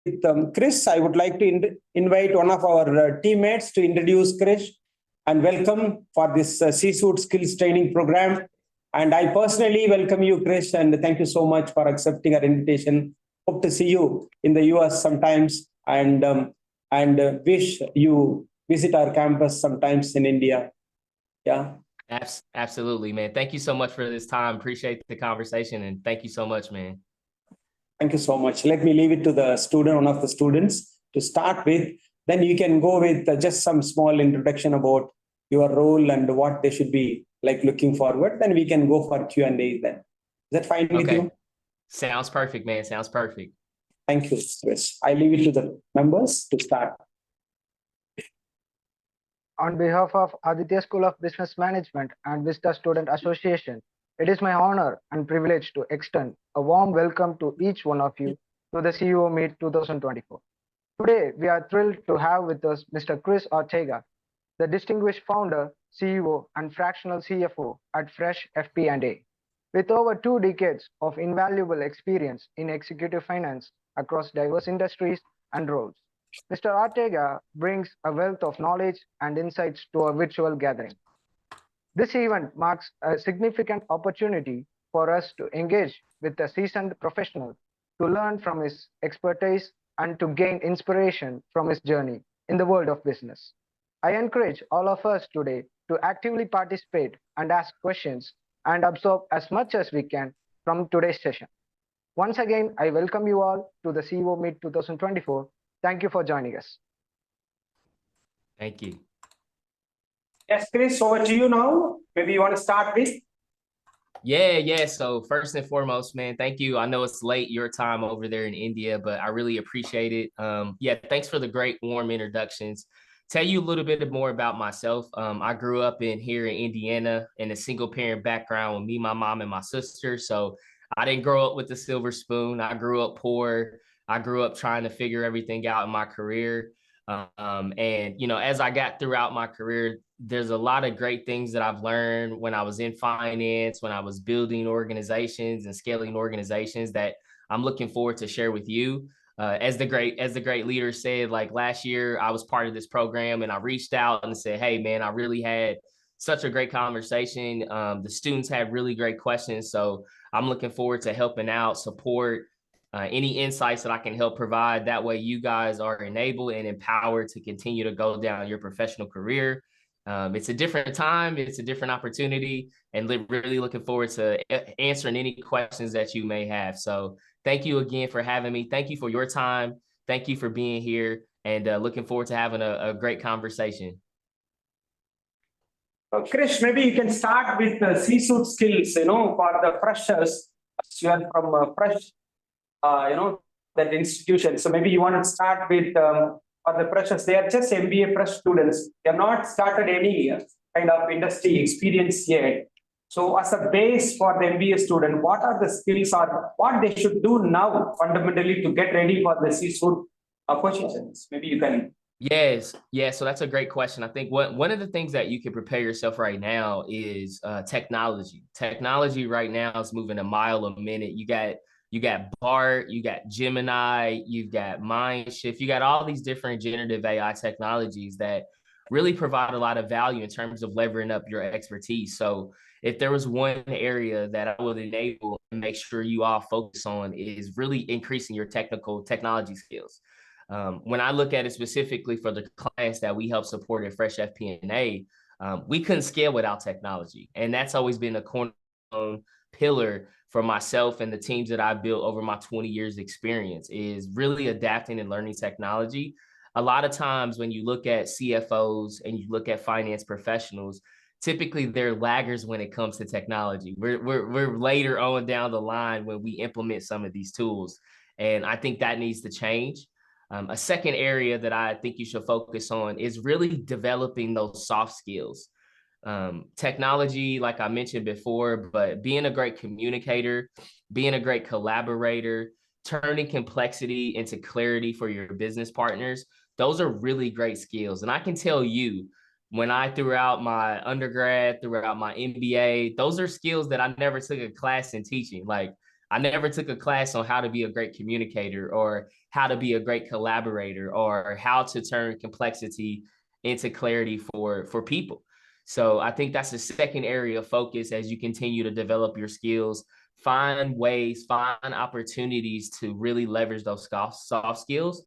Chris, I would like to invite one of our teammates to introduce Chris and welcome for this C-suite skills training program. And I personally welcome you, Chris, and thank you so much for accepting our invitation. Hope to see you in the US sometimes, and wish you visit our campus sometimes in India. Yeah. Absolutely, man. Thank you so much for this time. Appreciate the conversation, and thank you so much, man. Thank you so much. Let me leave it to the student, one of the students, to start with. Then you can go with just some small introduction about your role and what they should be like looking forward. Then we can go for Q&A then. Is that fine with you? Sounds perfect, man. Sounds perfect. Thank you, Chris. I leave it to the members to start. On behalf of Adithya School of Business Management and Vista Student Association, it is my honor and privilege to extend a warm welcome to each one of you to the CEO Meet 2024. Today, we are thrilled to have with us Mr. Chris Ortega, the distinguished founder, CEO, and fractional CFO at Fresh FP&A. With over 2 decades of invaluable experience in executive finance across diverse industries and roles, Mr. Ortega brings a wealth of knowledge and insights to our virtual gathering. This event marks a significant opportunity for us to engage with a seasoned professional, to learn from his expertise and to gain inspiration from his journey in the world of business. I encourage all of us today to actively participate and ask questions and absorb as much as we can from today's session. Once again, I welcome you all to the CEO Meet 2024. Thank you for joining us. Thank you. Yes, Chris, over to you now. Maybe you want to start with? Yeah. So first and foremost, man, thank you. I know it's late your time over there in India, but I really appreciate it. Thanks for the great warm introductions. Tell you a little bit more about myself. I grew up here in Indiana in a single parent background with me, my mom, and my sister. So I didn't grow up with a silver spoon. I grew up poor. I grew up trying to figure everything out in my career. As I got throughout my career, there's a lot of great things that I've learned when I was in finance, when I was building organizations and scaling organizations that I'm looking forward to share with you. As the great leader said, like last year, I was part of this program and I reached out and said, hey, man, I really had such a great conversation. The students had really great questions. So I'm looking forward to helping out, support, any insights that I can help provide. That way you guys are enabled and empowered to continue to go down your professional career. It's a different time, it's a different opportunity, and really looking forward to answering any questions that you may have. So thank you again for having me. Thank you for your time. Thank you for being here, and looking forward to having a great conversation. Krish, maybe you can start with the C-suite skills, for the freshers. You are from Fresh, that institution. So maybe you want to start with for the freshers. They are just MBA fresh students. They have not started any kind of industry experience yet. So as a base for the MBA student, what are the skills or what they should do now fundamentally to get ready for the C-suite positions? Maybe you can. Yes. So that's a great question. I think one of the things that you can prepare yourself right now is technology. Technology right now is moving a mile a minute. You got BART, you got Gemini, you've got Mindshift, you got all these different generative AI technologies that really provide a lot of value in terms of leveraging up your expertise. So if there was one area that I would enable and make sure you all focus on is really increasing your technology skills. When I look at it specifically for the clients that we help support at Fresh FP&A, we couldn't scale without technology. And that's always been a cornerstone pillar for myself and the teams that I've built over my 20 years experience is really adapting and learning technology. A lot of times when you look at CFOs and you look at finance professionals, typically they're laggards when it comes to technology. We're later on down the line when we implement some of these tools. And I think that needs to change. A second area that I think you should focus on is really developing those soft skills. Technology, like I mentioned before, but being a great communicator, being a great collaborator, turning complexity into clarity for your business partners, those are really great skills. And I can tell you, when I throughout my undergrad, throughout my MBA, those are skills that I never took a class in teaching. Like I never took a class on how to be a great communicator or how to be a great collaborator or how to turn complexity into clarity for people. So I think that's the second area of focus as you continue to develop your skills. Find ways, find opportunities to really leverage those soft skills.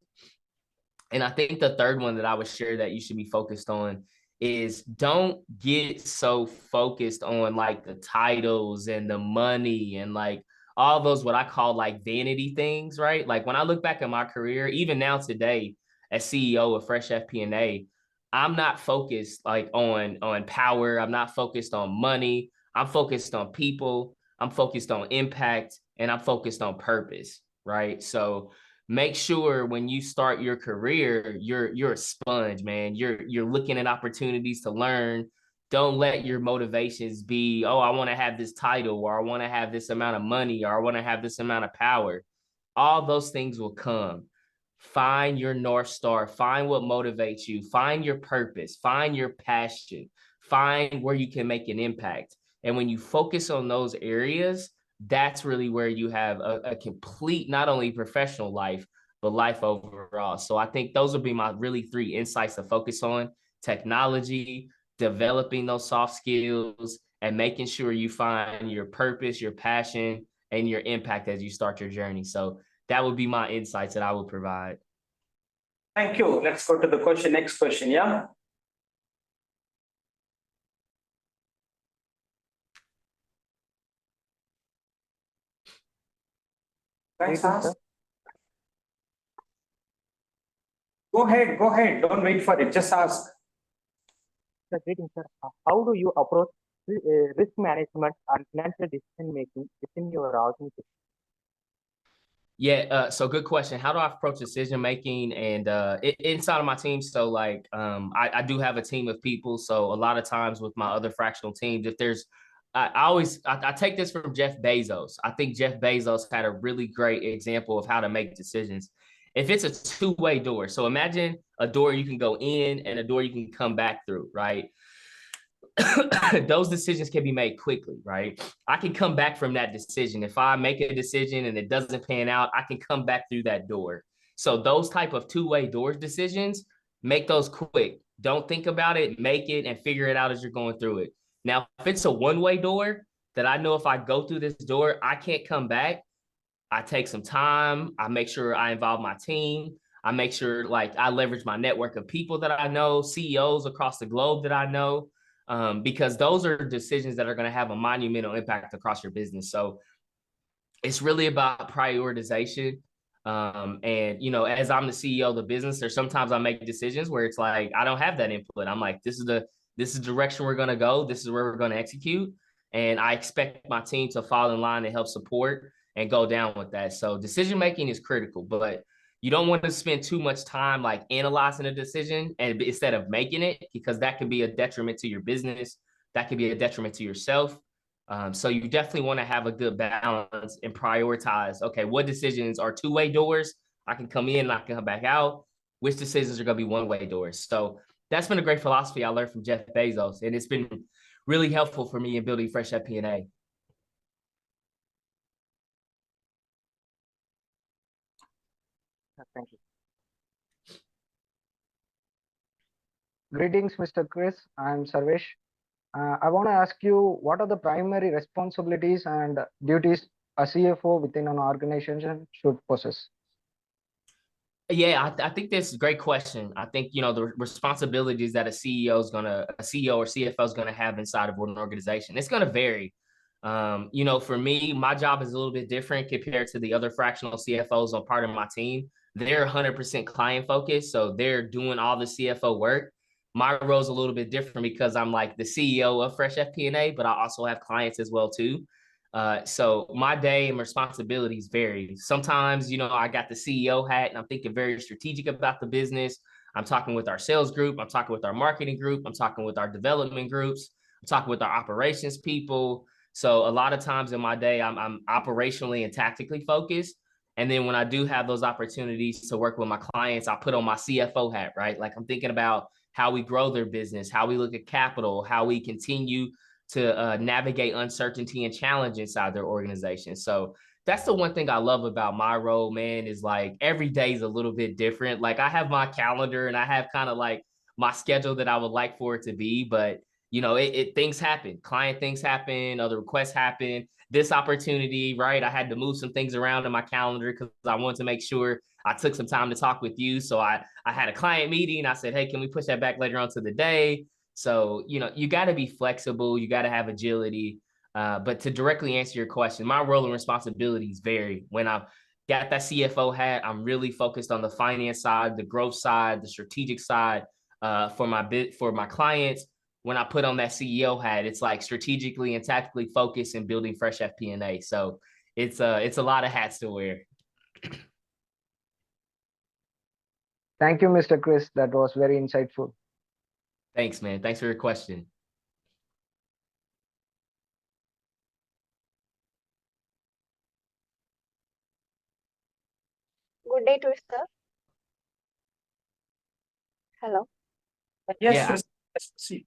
And I think the third one that I would share that you should be focused on is don't get so focused on like the titles and the money and like all those what I call like vanity things, right? Like when I look back at my career, even now today as CEO of Fresh FP&A, I'm not focused like on power. I'm not focused on money. I'm focused on people. I'm focused on impact, and I'm focused on purpose, right? So make sure when you start your career, you're a sponge, man. You're looking at opportunities to learn. Don't let your motivations be, oh, I want to have this title, or I want to have this amount of money, or I want to have this amount of power. All those things will come. Find your North Star, find what motivates you, find your purpose, find your passion, find where you can make an impact. And when you focus on those areas, that's really where you have a complete, not only professional life, but life overall. So I think those would be my really three insights to focus on: technology, developing those soft skills, and making sure you find your purpose, your passion, and your impact as you start your journey. So that would be my insights that I would provide. Thank you. Let's go to the question. Next question. Yeah. Thanks, ask. Go ahead. Go ahead. Don't wait for it. Just ask. Greetings, sir. How do you approach risk management and financial decision making within your organization? Yeah, so good question. How do I approach decision making and inside of my team? So like I do have a team of people. So a lot of times with my other fractional teams, if there's I take this from Jeff Bezos. I think Jeff Bezos had a really great example of how to make decisions. If it's a two-way door, so imagine a door you can go in and a door you can come back through, right? Those decisions can be made quickly, right? I can come back from that decision. If I make a decision and it doesn't pan out, I can come back through that door. So those type of two-way doors decisions, make those quick. Don't think about it, make it and figure it out as you're going through it. Now, if it's a one-way door that I know if I go through this door, I can't come back, I take some time. I make sure I involve my team. I make sure like I leverage my network of people that I know, CEOs across the globe that I know, because those are decisions that are going to have a monumental impact across your business. So it's really about prioritization. And you know, as I'm the CEO of the business, there's sometimes I make decisions where it's like I don't have that input. I'm like, this is the direction we're going to go. This is where we're going to execute, and I expect my team to fall in line and help support and go down with that. So decision making is critical, but you don't want to spend too much time like analyzing a decision and instead of making it, because that could be a detriment to your business. That could be a detriment to yourself. So you definitely want to have a good balance and prioritize, okay, what decisions are two-way doors? I can come in and I can come back out. Which decisions are going to be one-way doors? So that's been a great philosophy I learned from Jeff Bezos, and it's been really helpful for me in building Fresh FP&A. Thank you. Greetings, Mr. Chris. I'm Sarvesh. I want to ask you, what are the primary responsibilities and duties a CFO within an organization should possess? Yeah, I think that's a great question. I think, you know, the responsibilities that a CEO or CFO is gonna have inside of an organization, it's gonna vary. You know, for me, my job is a little bit different compared to the other fractional CFOs on part of my team. They're 100% client focused, so they're doing all the CFO work. My role is a little bit different because I'm like the CEO of Fresh FP&A, but I also have clients as well too. So my day and responsibilities vary. Sometimes, you know, I got the CEO hat and I'm thinking very strategic about the business. I'm talking with our sales group. I'm talking with our marketing group. I'm talking with our development groups. I'm talking with our operations people. So a lot of times in my day, I'm operationally and tactically focused. And then when I do have those opportunities to work with my clients, I put on my CFO hat, right? Like I'm thinking about how we grow their business, how we look at capital, how we continue to navigate uncertainty and challenge inside their organization. So that's the one thing I love about my role, man, is like every day is a little bit different. Like I have my calendar and I have kind of like my schedule that I would like for it to be, but you know, it things happen, client things happen, other requests happen. This opportunity, right? I had to move some things around in my calendar because I wanted to make sure I took some time to talk with you. So I had a client meeting. I said, hey, can we push that back later on to the day? So, you know, you got to be flexible. You got to have agility. But to directly answer your question, my role and responsibilities vary. When I've got that CFO hat, I'm really focused on the finance side, the growth side, the strategic side for my clients. When I put on that CEO hat, it's like strategically and tactically focused and building fresh FP&A. So it's a lot of hats to wear. Thank you, Mr. Chris. That was very insightful. Thanks, man. Thanks for your question. Good day to you, sir. Hello. Yes, Yeah. see.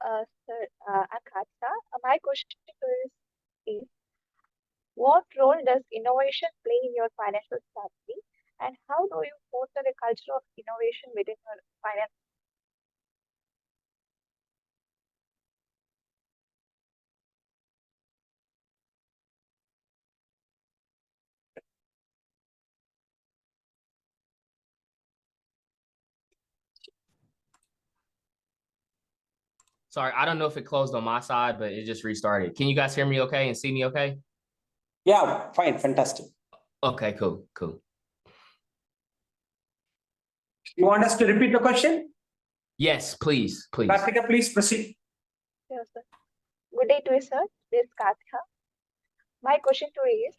Sir, I'm Katha. My question to you is, what role does innovation play in your financial strategy, and how do you foster a culture of innovation within your finance? Sorry, I don't know if it closed on my side, but it just restarted. Can you guys hear me okay and see me okay? Yeah, fine, fantastic. Okay, cool. You want us to repeat the question? Yes, please. Karthika, please proceed. Yes, sir. Good day to you, sir. This is Katha. My question to you is,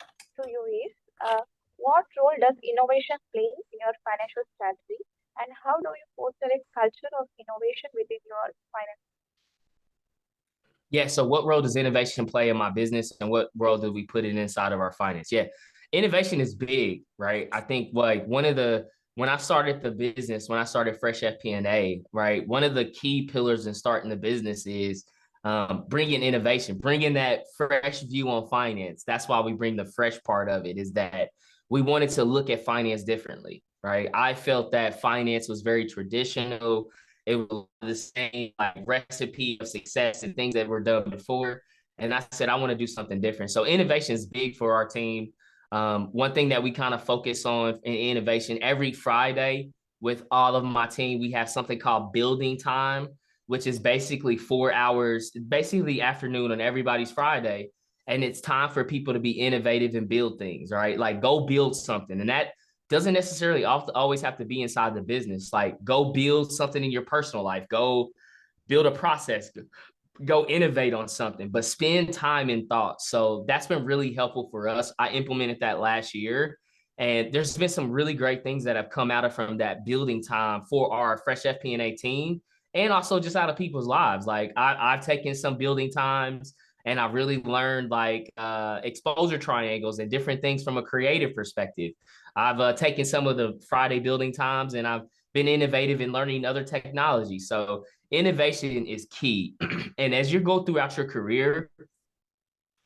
what role does innovation play in your financial strategy, and how do you foster a culture of innovation within your finance? Yeah. So what role does innovation play in my business, and what role do we put it inside of our finance? Yeah. Innovation is big, right? I think like when I started the business, when I started Fresh FP&A, right, one of the key pillars in starting the business is bringing innovation, bringing that fresh view on finance. That's why we bring the fresh part of it, is that we wanted to look at finance differently, right? I felt that finance was very traditional. It was the same like recipe of success and things that were done before. And I said, I want to do something different. So innovation is big for our team. One thing that we kind of focus on in innovation every Friday with all of my team, we have something called building time, which is basically 4 hours, basically the afternoon on everybody's Friday. And it's time for people to be innovative and build things, right? Like go build something. And that doesn't necessarily always have to be inside the business. Like go build something in your personal life, go build a process, go innovate on something, but spend time in thought. So that's been really helpful for us. I implemented that last year, and there's been some really great things that have come out of from that building time for our Fresh FP&A team, and also just out of people's lives. Like I've taken some building times, and I really learned like exposure triangles and different things from a creative perspective. I've taken some of the Friday building times, and I've been innovative in learning other technologies. So innovation is key. And as you go throughout your career,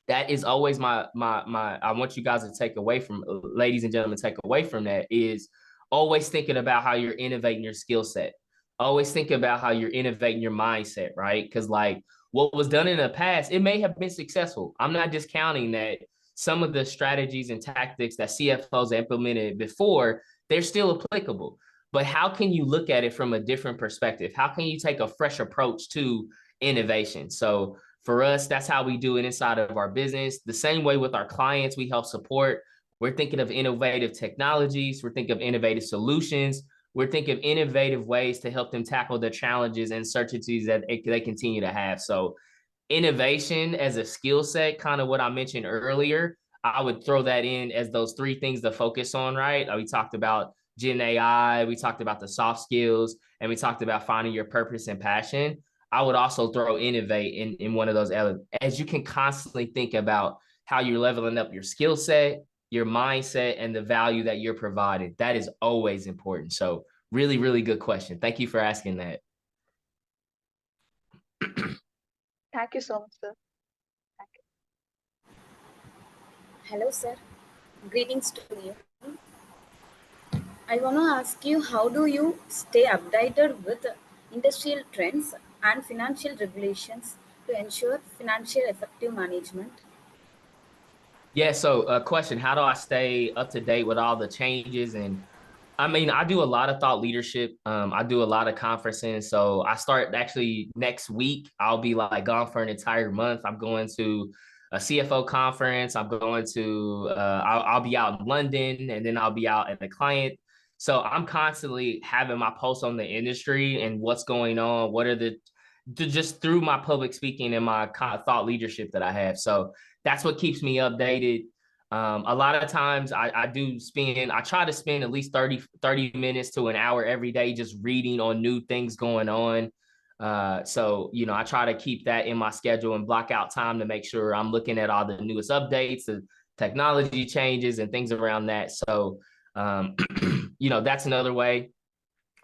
that is always my I want you guys to take away from, ladies and gentlemen, take away from that is always thinking about how you're innovating your skill set. Always think about how you're innovating your mindset, right? Because like what was done in the past, it may have been successful. I'm not discounting that some of the strategies and tactics that CFOs implemented before, they're still applicable. But how can you look at it from a different perspective? How can you take a fresh approach to innovation? So for us, that's how we do it inside of our business. The same way with our clients, we help support. We're thinking of innovative technologies. We're thinking of innovative solutions. We're thinking of innovative ways to help them tackle the challenges and uncertainties that they continue to have. So innovation as a skill set, kind of what I mentioned earlier, I would throw that in as those three things to focus on, right? We talked about Gen AI, we talked about the soft skills, and we talked about finding your purpose and passion. I would also throw innovate in one of those elements, as you can constantly think about how you're leveling up your skill set, your mindset, and the value that you're providing. That is always important. So really, really good question. Thank you for asking that. Thank you so much, sir. Thank you. Hello, sir. Greetings to you. I want to ask you, how do you stay updated with industrial trends and financial regulations to ensure financial effective management? Yeah, so a question, how do I stay up to date with all the changes? And I mean, I do a lot of thought leadership. I do a lot of conferencing. So I start actually next week. I'll be like gone for an entire month. I'm going to a CFO conference. I'm going to, I'll be out in London, and then I'll be out at a client. So I'm constantly having my pulse on the industry and what's going on. What are just through my public speaking and my thought leadership that I have. So that's what keeps me updated. A lot of times I try to spend at least 30 minutes to an hour every day just reading on new things going on. So, you know, I try to keep that in my schedule and block out time to make sure I'm looking at all the newest updates, the technology changes and things around that. So, you know, that's another way.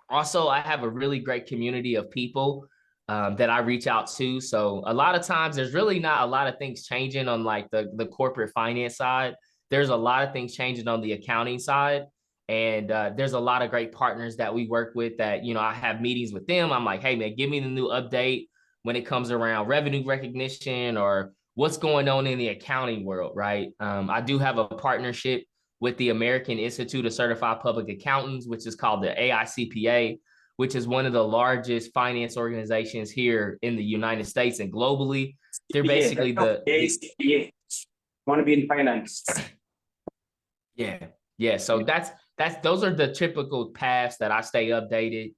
Also, I have a really great community of people that I reach out to. So a lot of times there's really not a lot of things changing on like the corporate finance side. There's a lot of things changing on the accounting side. And there's a lot of great partners that we work with that, you know, I have meetings with them. I'm like, hey, man, give me the new update when it comes around revenue recognition or what's going on in the accounting world, right? I do have a partnership with the American Institute of Certified Public Accountants, which is called the AICPA, which is one of the largest finance organizations here in the United States and globally. They're basically the ASBM. Want to be in finance? Yeah. So those are the typical paths that I stay updated.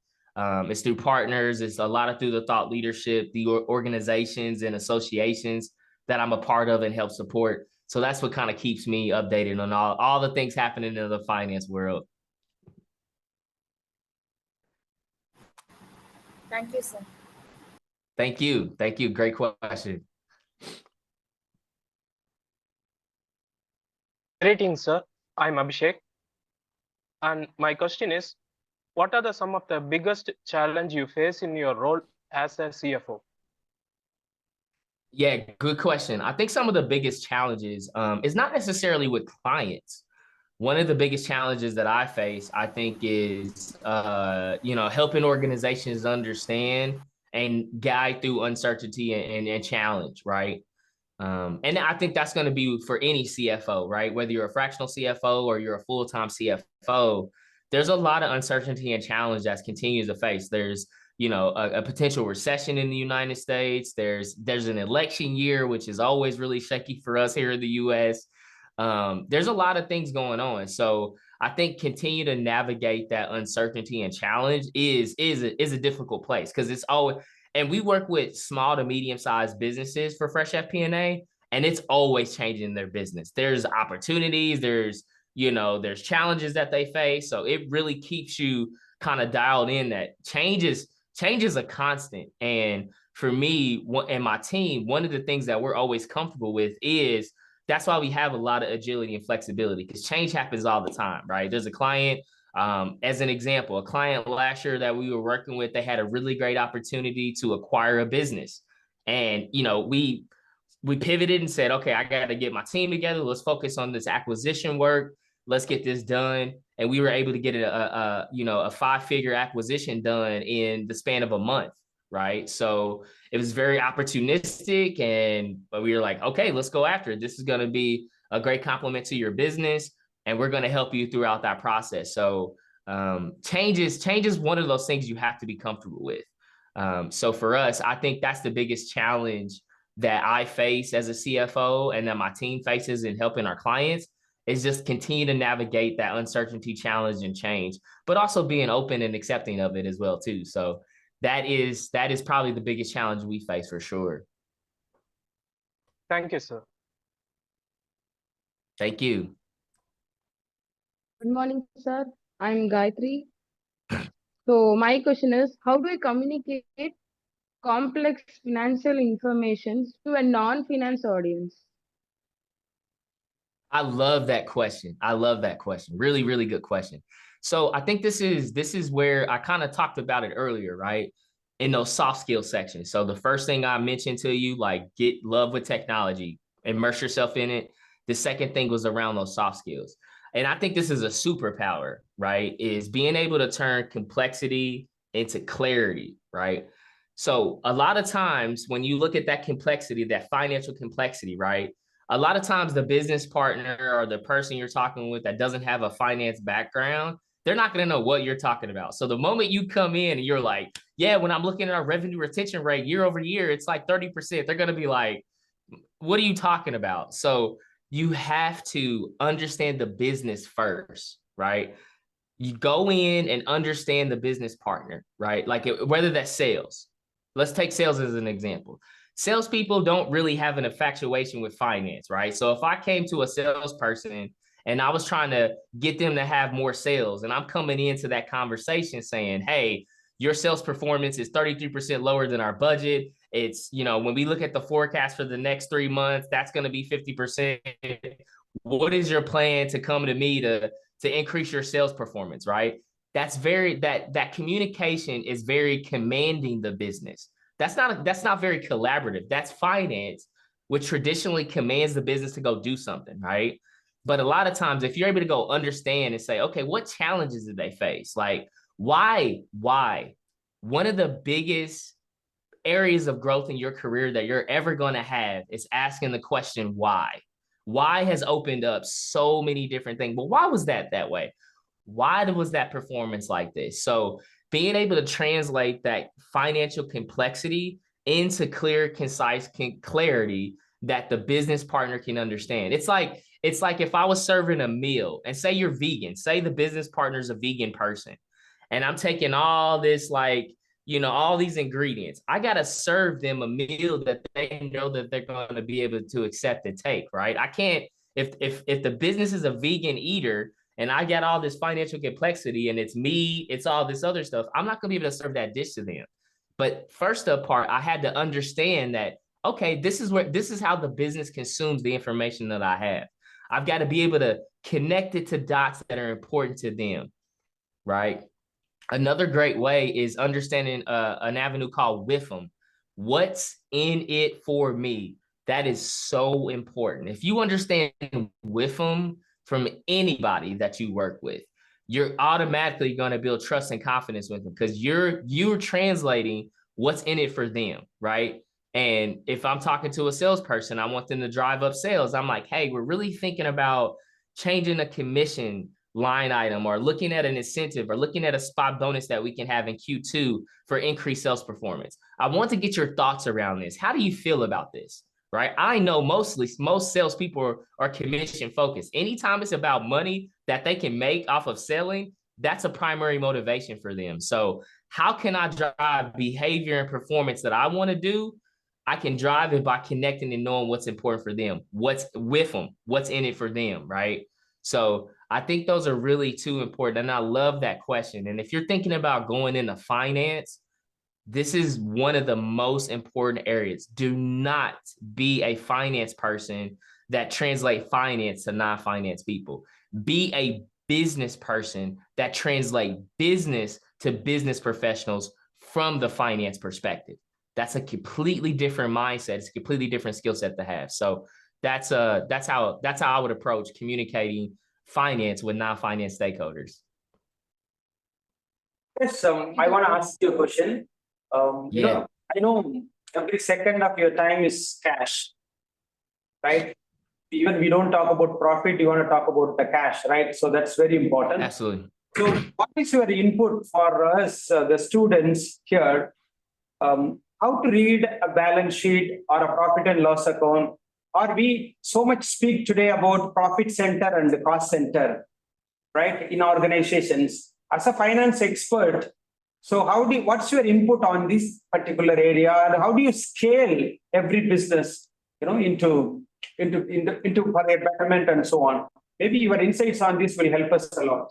It's through partners. It's a lot of through the thought leadership, the organizations and associations that I'm a part of and help support. So that's what kind of keeps me updated on all the things happening in the finance world. Thank you, sir. Thank you. Thank you. Great question. Greetings, sir. I'm Abhishek. And my question is, what are some of the biggest challenge you face in your role as a CFO? Yeah, good question. I think some of the biggest challenges is not necessarily with clients. One of the biggest challenges that I face, I think, is you know, helping organizations understand and guide through uncertainty and challenge, right? And I think that's going to be for any CFO, right? Whether you're a fractional CFO or you're a full-time CFO, there's a lot of uncertainty and challenge that continues to face. There's, you know, a potential recession in the United States. There's an election year, which is always really shaky for us here in the US. There's a lot of things going on. So I think continue to navigate that uncertainty and challenge is a difficult place because it's always, and we work with small to medium-sized businesses for Fresh FP&A, and it's always changing their business. There's opportunities, there's challenges that they face. So it really keeps you kind of dialed in that change is a constant. And for me and my team, one of the things that we're always comfortable with is that's why we have a lot of agility and flexibility, because change happens all the time, right? There's a client, as an example, a client last year that we were working with, they had a really great opportunity to acquire a business. And, you know, we pivoted and said, okay, I got to get my team together. Let's focus on this acquisition work. Let's get this done. And we were able to get a 5-figure acquisition done in the span of a month, right? So it was very opportunistic, but we were like, okay, let's go after it. This is going to be a great complement to your business, and we're going to help you throughout that process. So change is one of those things you have to be comfortable with. So for us, I think that's the biggest challenge that I face as a CFO and that my team faces in helping our clients is just continue to navigate that uncertainty, challenge, and change, but also being open and accepting of it as well too. So that is probably the biggest challenge we face for sure. Thank you, sir. Thank you. Good morning, sir. I'm Gayatri. So my question is, how do I communicate complex financial information to a non-finance audience? I love that question. Really, really good question. So I think this is where I kind of talked about it earlier, right? In those soft skill sections. So the first thing I mentioned to you, like get love with technology, immerse yourself in it. The second thing was around those soft skills. And I think this is a superpower, right? Is being able to turn complexity into clarity, right? So a lot of times when you look at that complexity, that financial complexity, right? A lot of times the business partner or the person you're talking with that doesn't have a finance background, they're not going to know what you're talking about. So the moment you come in and you're like, yeah, when I'm looking at our revenue retention rate year over year, it's like 30%. They're going to be like, what are you talking about? So you have to understand the business first, right? You go in and understand the business partner, right? Like whether that's sales. Let's take sales as an example. Salespeople don't really have an infatuation with finance, right? So if I came to a salesperson and I was trying to get them to have more sales, and I'm coming into that conversation saying, hey, your sales performance is 33% lower than our budget. It's, you know, when we look at the forecast for the next 3 months, that's going to be 50%. What is your plan to come to me to increase your sales performance, right? That's very, that communication is very commanding the business. That's not very collaborative. That's finance, which traditionally commands the business to go do something, right? But a lot of times, if you're able to go understand and say, okay, what challenges did they face? Like, why? One of the biggest areas of growth in your career that you're ever going to have is asking the question, why? Why has opened up so many different things. But why was that way? Why was that performance like this? So being able to translate that financial complexity into clear, concise clarity that the business partner can understand. It's like if I was serving a meal and say you're vegan, say the business partner is a vegan person, and I'm taking all this, like, you know, all these ingredients. I got to serve them a meal that they know that they're going to be able to accept and take, right? I can't, if the business is a vegan eater and I got all this financial complexity and it's meat, it's all this other stuff, I'm not going to be able to serve that dish to them. But first up part, I had to understand that, okay, this is how the business consumes the information that I have. I've got to be able to connect it to dots that are important to them, right? Another great way is understanding an avenue called WIFM. What's in it for me? That is so important. If you understand WIFM from anybody that you work with, you're automatically going to build trust and confidence with them because you're translating what's in it for them, right? And if I'm talking to a salesperson, I want them to drive up sales. I'm like, hey, we're really thinking about changing a commission line item or looking at an incentive or looking at a spot bonus that we can have in Q2 for increased sales performance. I want to get your thoughts around this. How do you feel about this? Right? I know most salespeople are commission focused. Anytime it's about money that they can make off of selling, that's a primary motivation for them. So how can I drive behavior and performance that I want to do? I can drive it by connecting and knowing what's important for them, what's with them, what's in it for them, right? So I think those are really two important. And I love that question. And if you're thinking about going into finance, this is one of the most important areas. Do not be a finance person that translate finance to non-finance people. Be a business person that translate business to business professionals from the finance perspective. That's a completely different mindset. It's a completely different skill set to have. So that's how I would approach communicating finance with non-finance stakeholders. Yes, I want to ask you a question. You know, I know every second of your time is cash, right? Even we don't talk about profit, you want to talk about the cash, right? So that's very important. Absolutely. So what is your input for us, the students here? How to read a balance sheet or a profit and loss account? Or we so much speak today about profit center and the cost center, right? In organizations. As a finance expert, so what's your input on this particular area, and how do you scale every business, you know, into for their betterment and so on? Maybe your insights on this will help us a lot.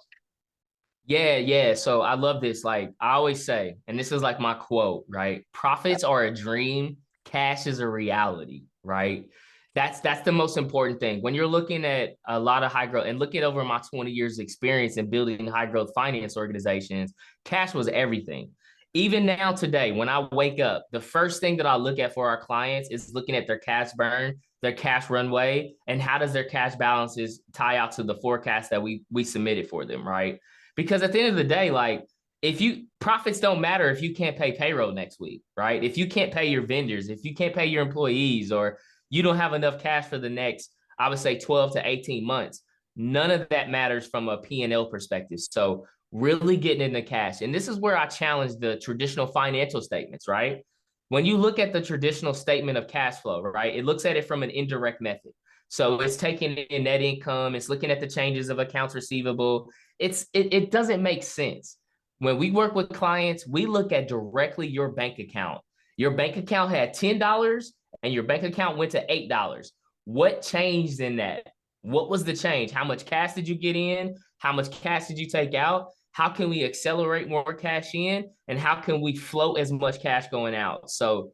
Yeah. So I love this. Like I always say, and this is like my quote, right? Profits are a dream, cash is a reality, right? That's the most important thing. When you're looking at a lot of high growth and looking over my 20 years experience in building high growth finance organizations, cash was everything. even now today, when I wake up, the first thing that I look at for our clients is looking at their cash burn, their cash runway, and how does their cash balances tie out to the forecast that we submitted for them, right? Because at the end of the day, like, if you profits don't matter if you can't pay payroll next week, right? If you can't pay your vendors, if you can't pay your employees, or you don't have enough cash for the next, I would say 12 to 18 months, none of that matters from a P&L perspective. So really getting into cash. And this is where I challenge the traditional financial statements, right? When you look at the traditional statement of cash flow, right, it looks at it from an indirect method. So it's taking in net income, it's looking at the changes of accounts receivable. It doesn't make sense. When we work with clients, we look at directly your bank account. Your bank account had $10 and your bank account went to $8. What changed in that? What was the change? How much cash did you get in? How much cash did you take out? How can we accelerate more cash in? And how can we float as much cash going out? So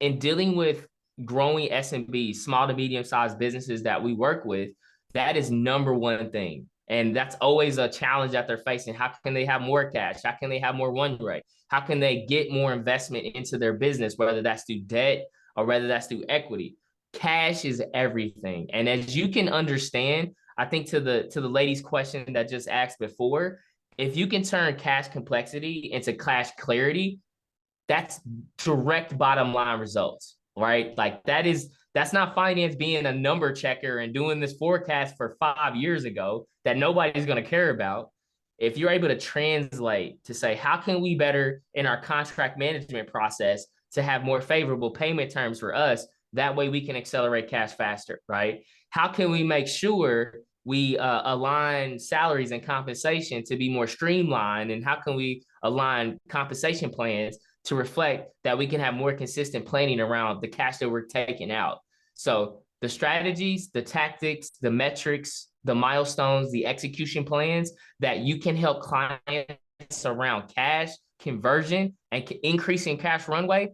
in dealing with growing SMBs, small to medium-sized businesses that we work with, that is number one thing. And that's always a challenge that they're facing. How can they have more cash? How can they have more run rate? How can they get more investment into their business, whether that's through debt or whether that's through equity? Cash is everything. And as you can understand, I think to the lady's question that just asked before, if you can turn cash complexity into cash clarity, that's direct bottom line results, right? Like that's not finance being a number checker and doing this forecast for 5 years ago that nobody's going to care about. If you're able to translate to say, how can we better in our contract management process to have more favorable payment terms for us? That way we can accelerate cash faster, right? How can we make sure we align salaries and compensation to be more streamlined? And how can we align compensation plans to reflect that we can have more consistent planning around the cash that we're taking out? So the strategies, the tactics, the metrics, the milestones, the execution plans that you can help clients around cash conversion and increasing cash runway,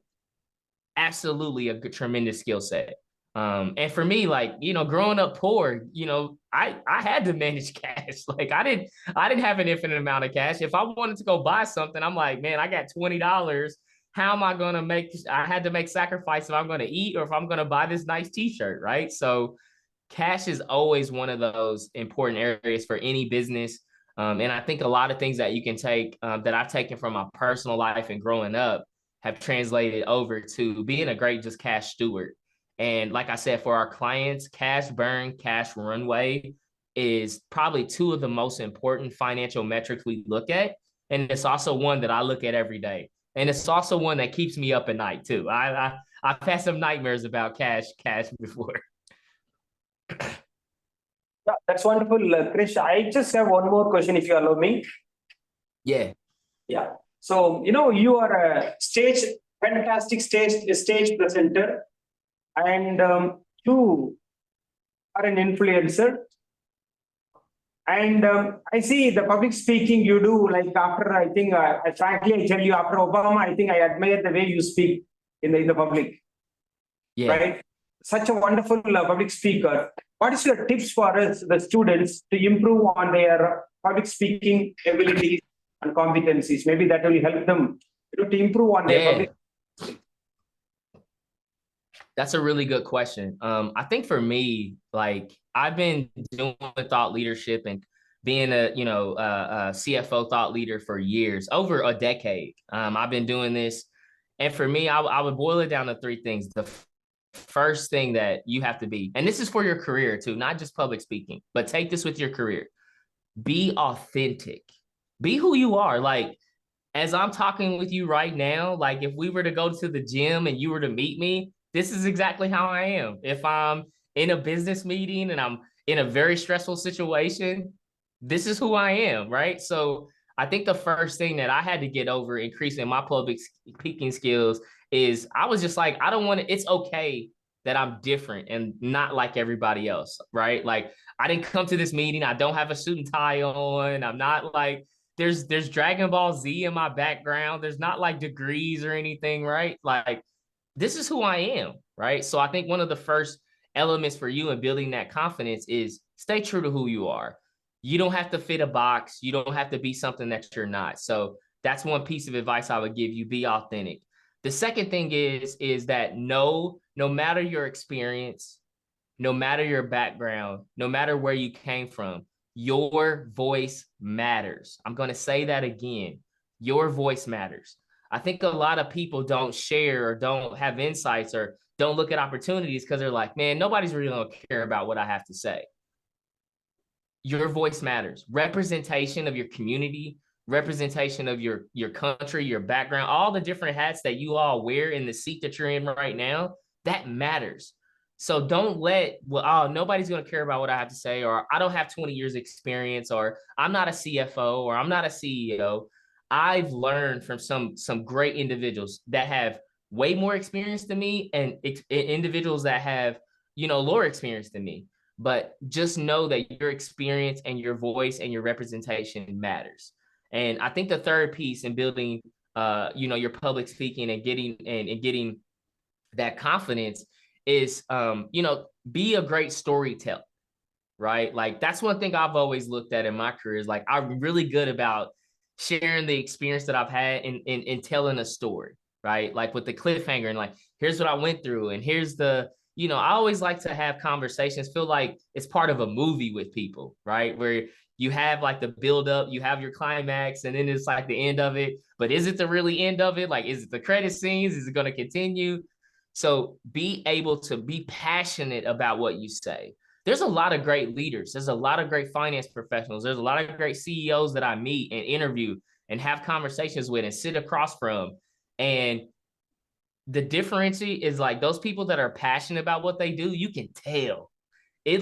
absolutely a good, tremendous skill set. And for me, like, growing up poor, I had to manage cash. Like I didn't have an infinite amount of cash. If I wanted to go buy something, I'm like, man, I got $20. How am I going to I had to make sacrifice if I'm going to eat or if I'm going to buy this nice t-shirt, right? So cash is always one of those important areas for any business. And I think a lot of things that you can take that I've taken from my personal life and growing up have translated over to being a great just cash steward. And like I said, for our clients, cash burn, cash runway is probably two of the most important financial metrics we look at. And it's also one that I look at every day. And it's also one that keeps me up at night too. I've had some nightmares about cash before. Yeah, that's wonderful, Krish. I just have one more question, if you allow me. Yeah. Yeah. So, you are a fantastic stage presenter, and you are an influencer. And I see the public speaking you do, like after, I think, frankly, I tell you, after Obama, I think I admire the way you speak in the public. Yeah. Right? Such a wonderful public speaker. What is your tips for us, the students, to improve on their public speaking abilities and competencies? Maybe that will help them to improve on their public. That's a really good question. I think for me, like I've been doing thought leadership and being a CFO thought leader for years, over a decade. I've been doing this, and for me, I would boil it down to three things. The first thing that you have to be, and this is for your career too, not just public speaking, but take this with your career. Be authentic. Be who you are. Like, as I'm talking with you right now, like if we were to go to the gym and you were to meet me, this is exactly how I am. If I'm in a business meeting and I'm in a very stressful situation, this is who I am, right? So I think the first thing that I had to get over increasing my public speaking skills is I was just like, I don't want to, it's okay that I'm different and not like everybody else, right? Like I didn't come to this meeting, I don't have a suit and tie on. I'm not like, there's Dragon Ball Z in my background. There's not like degrees or anything, right? Like this is who I am, right? So I think one of the first elements for you in building that confidence is stay true to who you are. You don't have to fit a box. You don't have to be something that you're not. So That's one piece of advice I would give you. Be authentic. The second thing is that no matter your experience, no matter your background, no matter where you came from, your voice matters. I'm going to say that again. Your voice matters. I think a lot of people don't share or don't have insights or don't look at opportunities because they're like, man, nobody's really going to care about what I have to say. Your voice matters. Representation of your community, representation of your country, your background, all the different hats that you all wear in the seat that you're in right now, that matters. So don't let, well, oh, nobody's going to care about what I have to say, or I don't have 20 years experience, or I'm not a CFO, or I'm not a CEO. I've learned from some great individuals that have way more experience than me, and individuals that have, lower experience than me. But just know that your experience and your voice and your representation matters. And I think the third piece in building, your public speaking and getting that confidence is, be a great storyteller, right? Like that's one thing I've always looked at in my career is like, I'm really good about sharing the experience that I've had in telling a story, right? Like with the cliffhanger and like, here's what I went through and here's the, I always like to have conversations, feel like it's part of a movie with people, right? Where you have like the build up, you have your climax, and then it's like the end of it. But is it the really end of it? Like, is it the credit scenes? Is it going to continue? So be able to be passionate about what you say. There's a lot of great leaders. There's a lot of great finance professionals. There's a lot of great CEOs that I meet and interview and have conversations with and sit across from. And the difference is like those people that are passionate about what they do, you can tell. It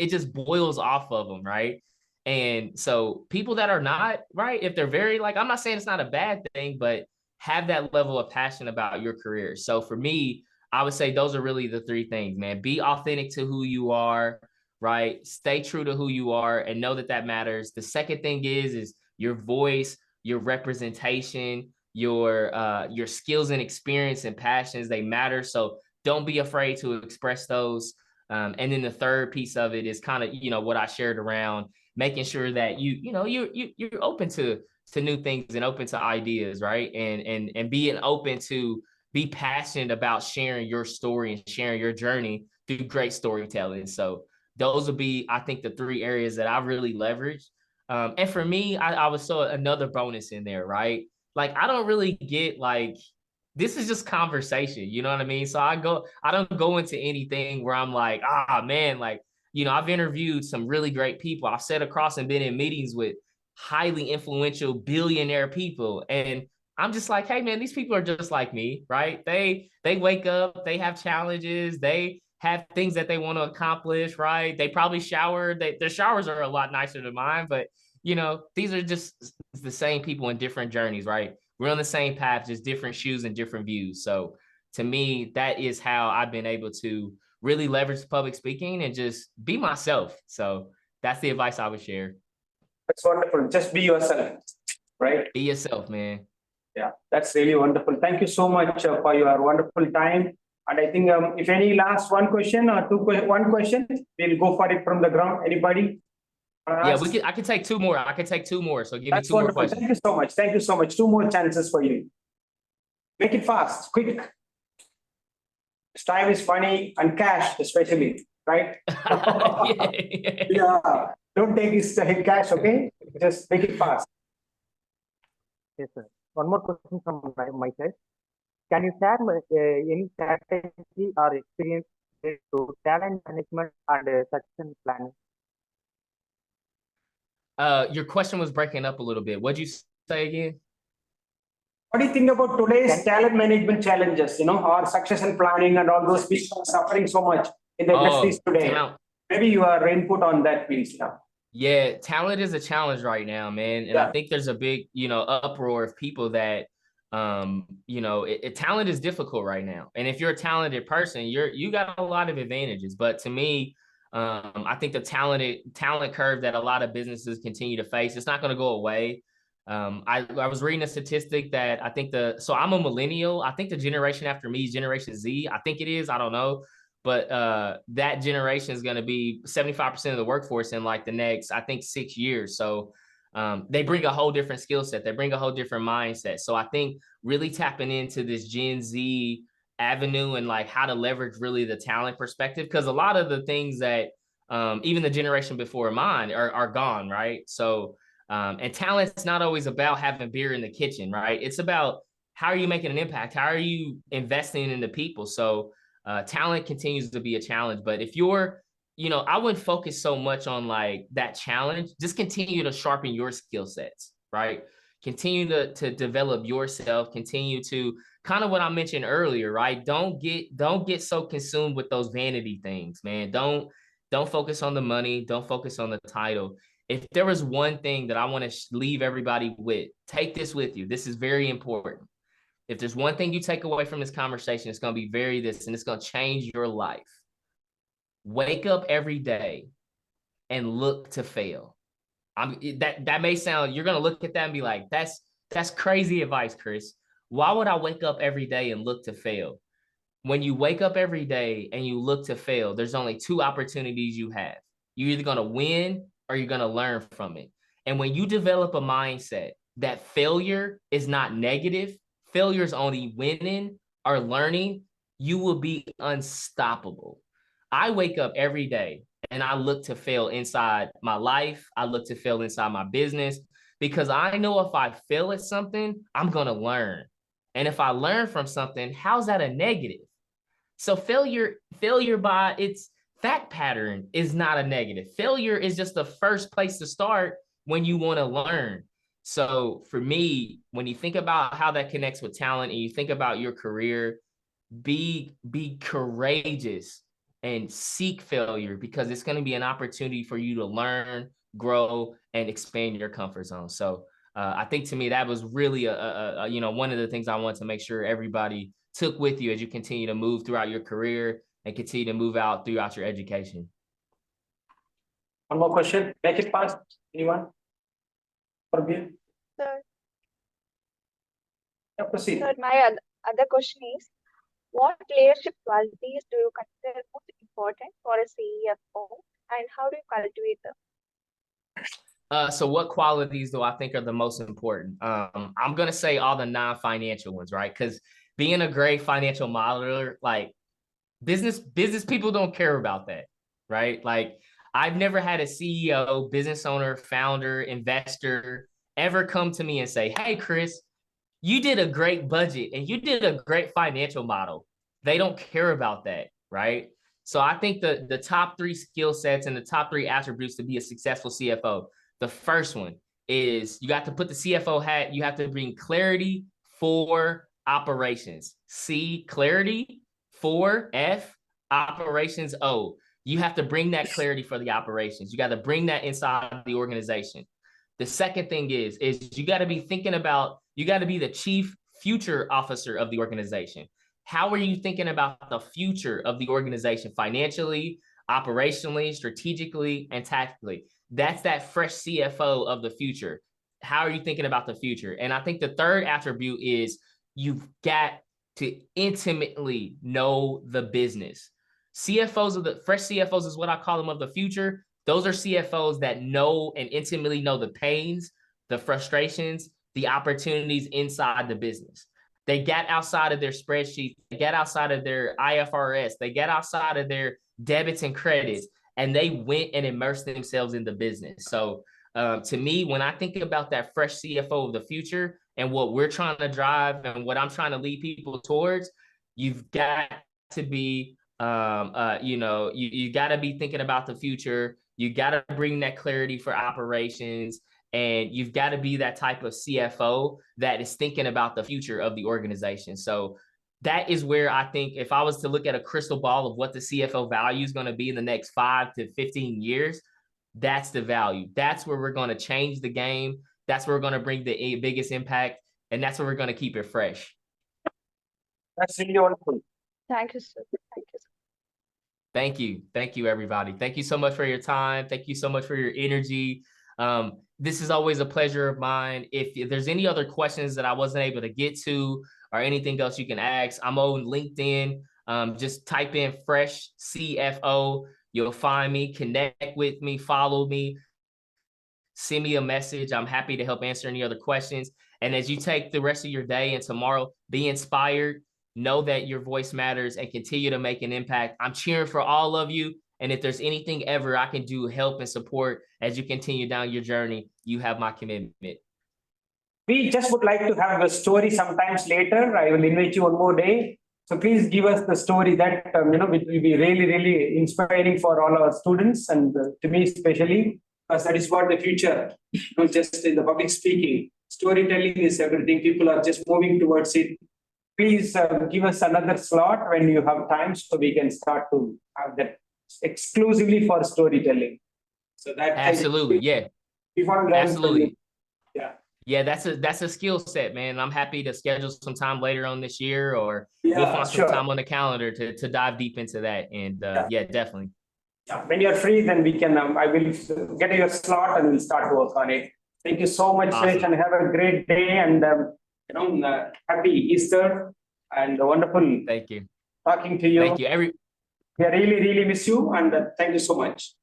just boils off of them, right? And so people that are not, right, if they're very like, I'm not saying it's not a bad thing, but have that level of passion about your career. So for me, I would say those are really the three things, man. Be authentic to who you are, right? Stay true to who you are and know that that matters. The second thing is your voice, your representation, your skills and experience and passions, they matter. So don't be afraid to express those. And then the third piece of it is kind of, what I shared around making sure that you're open to new things and open to ideas, right? And being open to be passionate about sharing your story and sharing your journey through great storytelling. So those would be, I think, the three areas that I really leveraged. And for me, I was so another bonus in there, right? Like, I don't really get like, this is just conversation, you know what I mean? So I don't go into anything where I'm like, man, like, I've interviewed some really great people. I've sat across and been in meetings with highly influential billionaire people. And I'm just like, hey man, these people are just like me, right? They wake up, they have challenges, they have things that they want to accomplish, right? They probably shower, their showers are a lot nicer than mine, but these are just the same people in different journeys, right? We're on the same path, just different shoes and different views. So to me, that is how I've been able to really leverage public speaking and just be myself. So that's the advice I would share. That's wonderful. Just be yourself, right? Be yourself, man. Yeah, that's really wonderful. Thank you so much for your wonderful time. And I think if any last one question or one question, we'll go for it from the ground. Anybody? Yeah, I can take two more. So give me two more questions. Thank you so much. Thank you so much. Two more chances for you. Make it fast, quick. Time is funny and cash, especially, right? Yeah. Don't take his cash, okay? Just make it fast. Yes, sir. One more question from my side. Can you share any strategy or experience to talent management and succession planning? Your question was breaking up a little bit. What'd you say again? What do you think about today's talent management challenges, or succession planning and all those people are suffering so much in the industries today? Maybe your input on that, please. Yeah, talent is a challenge right now, man. And I think there's a big, uproar of people that, talent is difficult right now. And if you're a talented person, you got a lot of advantages. But to me, I think the talent curve that a lot of businesses continue to face, it's not going to go away. I was reading a statistic that I think so I'm a millennial. I think the generation after me is Generation Z. I think it is. I don't know. But that generation is going to be 75% of the workforce in like the next, I think, 6 years. So they bring a whole different skill set. They bring a whole different mindset. So I think really tapping into this Gen Z avenue and like how to leverage really the talent perspective, because a lot of the things that even the generation before mine are gone, right? So and talent's not always about having beer in the kitchen, right? It's about how are you making an impact? How are you investing in the people? So talent continues to be a challenge. But if you're, I wouldn't focus so much on like that challenge. Just continue to sharpen your skill sets, right? Continue to develop yourself, continue to kind of what I mentioned earlier, right? Don't get so consumed with those vanity things, man. Don't focus on the money, don't focus on the title. If there was one thing that I want to leave everybody with, take this with you. This is very important. If there's one thing you take away from this conversation, it's going to be and it's going to change your life. Wake up every day and look to fail. That may sound, you're going to look at that and be like, that's crazy advice, Chris. Why would I wake up every day and look to fail? When you wake up every day and you look to fail, there's only two opportunities you have. You're either going to win or you're going to learn from it. And when you develop a mindset that failure is not negative, failure is only winning or learning, you will be unstoppable. I wake up every day and I look to fail inside my life. I look to fail inside my business because I know if I fail at something, I'm going to learn. And if I learn from something, how's that a negative? So failure by its fact pattern is not a negative. Failure is just the first place to start when you want to learn. So for me, when you think about how that connects with talent and you think about your career, be courageous and seek failure because it's going to be an opportunity for you to learn, grow, and expand your comfort zone. So I think to me, that was really one of the things I want to make sure everybody took with you as you continue to move throughout your career and continue to move out throughout your education. One more question. Make it fast. Anyone? Sir, Yeah, proceed. sir, my other question is, what leadership qualities do you consider most important for a CFO and how do you cultivate them? So what qualities do I think are the most important? I'm going to say all the non-financial ones, right? Because being a great financial modeler, like business people don't care about that, right? Like I've never had a CEO, business owner, founder, investor ever come to me and say, hey, Chris, you did a great budget and you did a great financial model. They don't care about that, right? So I think the top three skill sets and the top three attributes to be a successful CFO. The first one is you got to put the CFO hat. You have to bring clarity for operations. C, clarity. 4, F, operations. O, you have to bring that clarity for the operations. You got to bring that inside the organization. The second thing is you got to be thinking about, you got to be the chief future officer of the organization. How are you thinking about the future of the organization financially, operationally, strategically, and tactically? That's that fresh CFO of the future. How are you thinking about the future? And I think the third attribute is you've got to intimately know the business. CFOs of the fresh CFOs is what I call them of the future. Those are CFOs that know and intimately know the pains, the frustrations, the opportunities inside the business. They get outside of their spreadsheets, they get outside of their IFRS, they get outside of their debits and credits, and they went and immersed themselves in the business. So to me, when I think about that fresh CFO of the future and what we're trying to drive and what I'm trying to lead people towards, you've got to be, you got to be thinking about the future. You got to bring that clarity for operations. And you've got to be that type of CFO that is thinking about the future of the organization. So that is where I think if I was to look at a crystal ball of what the CFO value is going to be in the next 5 to 15 years, that's the value. That's where we're going to change the game. That's where we're going to bring the biggest impact. And that's where we're going to keep it fresh. That's really wonderful. Thank you, sir. Thank you, sir. Thank you. Thank you, everybody. Thank you so much for your time. Thank you so much for your energy. This is always a pleasure of mine. If there's any other questions that I wasn't able to get to or anything else you can ask, I'm on LinkedIn. Just type in Fresh CFO. You'll find me, connect with me, follow me. send me a message. I'm happy to help answer any other questions. And as you take the rest of your day and tomorrow, be inspired, know that your voice matters, and continue to make an impact. I'm cheering for all of you. And if there's anything ever I can do, help and support as you continue down your journey, you have my commitment. We just would like to have a story sometimes later. I will invite you one more day. So please give us the story that, which will be really, really inspiring for all our students and to me especially, because that is what the future, not just in the public speaking. Storytelling is everything. People are just moving towards it. Please give us another slot when you have time so we can start to have that exclusively for storytelling. So that absolutely, yeah, we want to learn absolutely. from you. Yeah. Yeah, that's a skill set, man. I'm happy to schedule some time later on this year, or Yeah, we'll find some sure. time on the calendar to dive deep into that. And yeah, definitely. Yeah, when you're free, then we can. I will get your slot and we'll start to work on it. Thank you so much, Awesome. Suresh, and have a great day and happy Easter and wonderful. Thank you. Talking to you. Thank you. We really, really miss you, and thank you so much.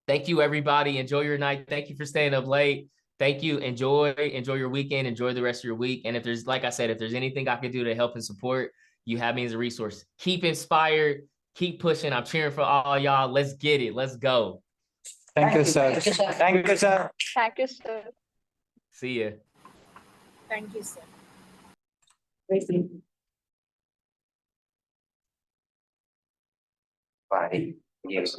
Thank you, everybody. Enjoy your night. Thank you for staying up late. Thank you. Enjoy your weekend. Enjoy the rest of your week. And if there's, like I said, if there's anything I can do to help and support, you have me as a resource. Keep inspired. Keep pushing. I'm cheering for all y'all. Let's get it. Let's go. Thank you, sir. Thank you, sir. Thank you, sir. See ya. Thank you, sir. Bye. Yes.